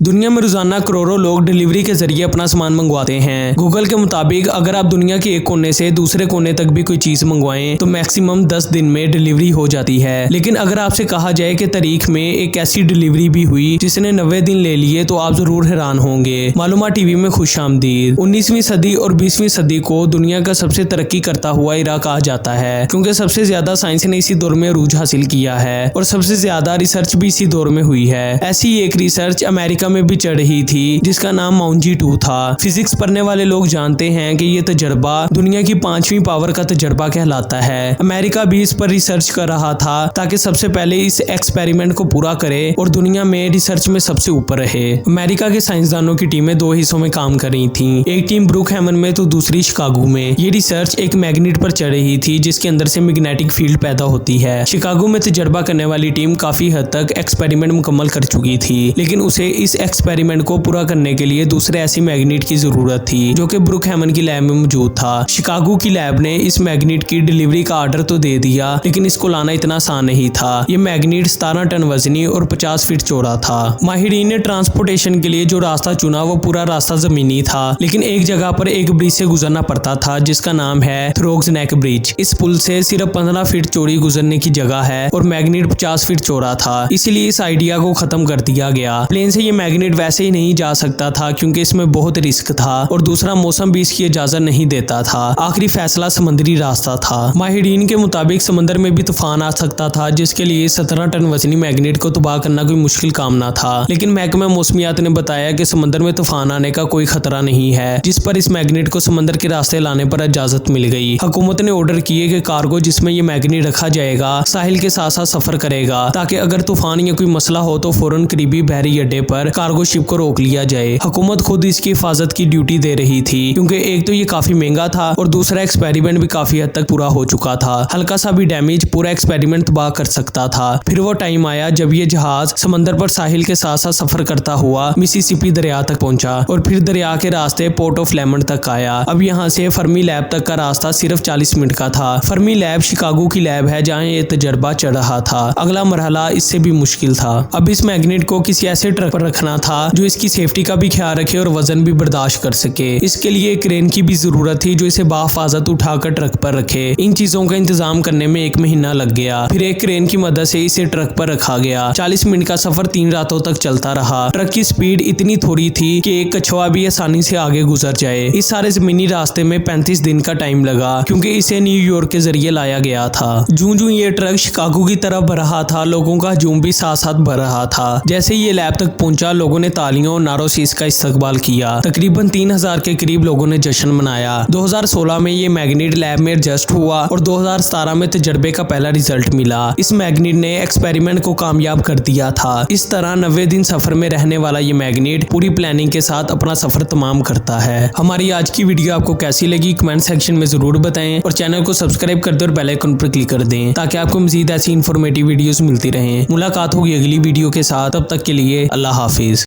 दुनिया में रोजाना करोड़ों लोग डिलीवरी के जरिए अपना सामान मंगवाते हैं। गूगल के मुताबिक अगर आप दुनिया के एक कोने से दूसरे कोने तक भी कोई चीज मंगवाएं तो मैक्सिमम 10 दिन में डिलीवरी हो जाती है। लेकिन अगर आपसे कहा जाए कि तारीख में एक ऐसी डिलीवरी भी हुई जिसने 90 दिन ले लिए तो आप जरूर हैरान होंगे। मालूमात टीवी में खुशामदीद। 19वीं सदी और 20वीं सदी को दुनिया का सबसे तरक्की करता हुआ इरा कहा जाता है, क्योंकि सबसे ज्यादा साइंस ने इसी दौर में अरूज हासिल किया है और सबसे ज्यादा रिसर्च भी इसी दौर में हुई है। ऐसी एक रिसर्च अमेरिका में भी चल रही थी जिसका नाम माउंजी 2 था। फिजिक्स पढ़ने वाले लोग जानते हैं कि ये तजर्बा दुनिया की 5वीं पावर का तजर्बा कहलाता है। अमेरिका भी इस पर रिसर्च कर रहा था ताकि सबसे पहले इस एक्सपेरिमेंट को पूरा करे और दुनिया में रिसर्च में सबसे ऊपर रहे। अमेरिका के साइंसदानों की टीमें 2 हिस्सों में काम कर रही थी, एक टीम ब्रुकहैमन में तो दूसरी शिकागो में। ये रिसर्च एक मैग्नेट पर चल रही थी जिसके अंदर से मैग्नेटिक फील्ड पैदा होती है। शिकागो में तजर्बा करने वाली टीम काफी हद तक एक्सपेरिमेंट मुकम्मल कर चुकी थी, लेकिन उसे इस एक्सपेरिमेंट को पूरा करने के लिए दूसरे ऐसी मैग्नेट की जरूरत थी जो कि ब्रुकहैमन की लैब में मौजूद था। शिकागो की लैब ने इस मैग्नेट की डिलीवरी का ऑर्डर तो दे दिया, लेकिन इसको लाना इतना आसान नहीं था। ये मैग्नेट 17 टन वजनी और 50 फीट चौड़ा था। माहिरीन ने ट्रांसपोर्टेशन के लिए जो रास्ता चुना वो पूरा रास्ता जमीनी था, लेकिन एक जगह पर एक ब्रिज से गुजरना पड़ता था जिसका नाम है थ्रोग्स नेक ब्रिज। इस पुल से सिर्फ 15 फीट चौड़ी गुजरने की जगह है और मैग्नेट 50 फीट चौड़ा था, इसीलिए इस आइडिया को खत्म कर दिया गया। प्लेन से ये मैग्नेट वैसे ही नहीं जा सकता था क्योंकि इसमें बहुत रिस्क था और दूसरा मौसम भी इसकी इजाजत नहीं देता था। आखिरी फैसला समुद्री रास्ता था। माहिरीन के मुताबिक समंदर में भी तूफान आ सकता था जिसके लिए 17 टन वजनी मैग्नेट को तबाह करना कोई मुश्किल काम ना था, लेकिन महकमा मौसमियात ने बताया कि समंदर में तूफान आने का कोई खतरा नहीं है, जिस पर इस मैग्नेट को समंदर के रास्ते लाने पर इजाजत मिल गई। हुकूमत ने ऑर्डर किए कि कार्गो जिसमें ये मैग्नेट रखा जाएगा साहिल के साथ साथ सफर करेगा ताकि अगर तूफान या कोई मसला हो तो फौरन करीबी बहरी अड्डे पर कार्गो शिप को रोक लिया जाए। हुकूमत खुद इसकी हिफाजत की ड्यूटी दे रही थी क्योंकि एक तो ये काफी महंगा था और दूसरा एक्सपेरिमेंट भी काफी हद तक पूरा हो चुका था। हल्का सा भी डैमेज पूरा एक्सपेरिमेंट तबाह कर सकता था। फिर वो टाइम आया जब ये जहाज समंदर पर साहिल के साथ साथ सफर करता हुआ मिसिसिपी दरिया तक पहुंचा और फिर दरिया के रास्ते पोर्ट ऑफ लेमन तक आया। अब यहाँ से फर्मी लैब तक का रास्ता सिर्फ 40 मिनट का था। फर्मी लैब शिकागो की लैब है जहाँ ये तजर्बा चल रहा था। अगला मरहला इससे भी मुश्किल था। अब इस मैग्नेट को किसी ऐसे ट्रक पर रखना था जो इसकी सेफ्टी का भी ख्याल रखे और वजन भी बर्दाश्त कर सके। इसके लिए क्रेन की भी जरूरत थी जो इसे बाहिफाजत उठाकर ट्रक पर रखे। इन चीजों का इंतजाम करने में 1 महीना लग गया। फिर एक क्रेन की मदद से इसे ट्रक पर रखा गया। 40 मिनट का सफर 3 रातों तक चलता रहा। ट्रक की स्पीड इतनी थोड़ी थी कि एक कछुआ भी आसानी से आगे गुजर जाए। इस सारे जमीनी रास्ते में 35 दिन का टाइम लगा क्योंकि इसे न्यूयॉर्क के जरिए लाया गया था। जूं-जूं ये ट्रक शिकागो की तरफ बढ़ रहा था, लोगों का हजूम भी साथ साथ बढ़ रहा था। जैसे ये लैब तक पहुंचा, लोगों ने तालियों और नारों से इसका इस्तकबाल किया। तकरीबन 3000 के करीब लोगों ने जश्न मनाया। 2016 में ये मैग्नेट लैब में एडजस्ट हुआ और 2017 में तजर्बे का पहला रिजल्ट मिला। इस मैग्नेट ने एक्सपेरिमेंट को कामयाब कर दिया था। इस तरह 90 दिन सफर में रहने वाला ये मैग्नेट पूरी प्लानिंग के साथ अपना सफर तमाम करता है। हमारी आज की वीडियो आपको कैसी लगी कमेंट सेक्शन में जरूर बताएं और चैनल को सब्सक्राइब कर दें और बेल आइकन पर क्लिक कर दें ताकि आपको मजीद ऐसी इंफॉर्मेटिव वीडियोस मिलती रहें। मुलाकात होगी अगली वीडियो के साथ, तब तक के लिए अल्लाह हाफिज।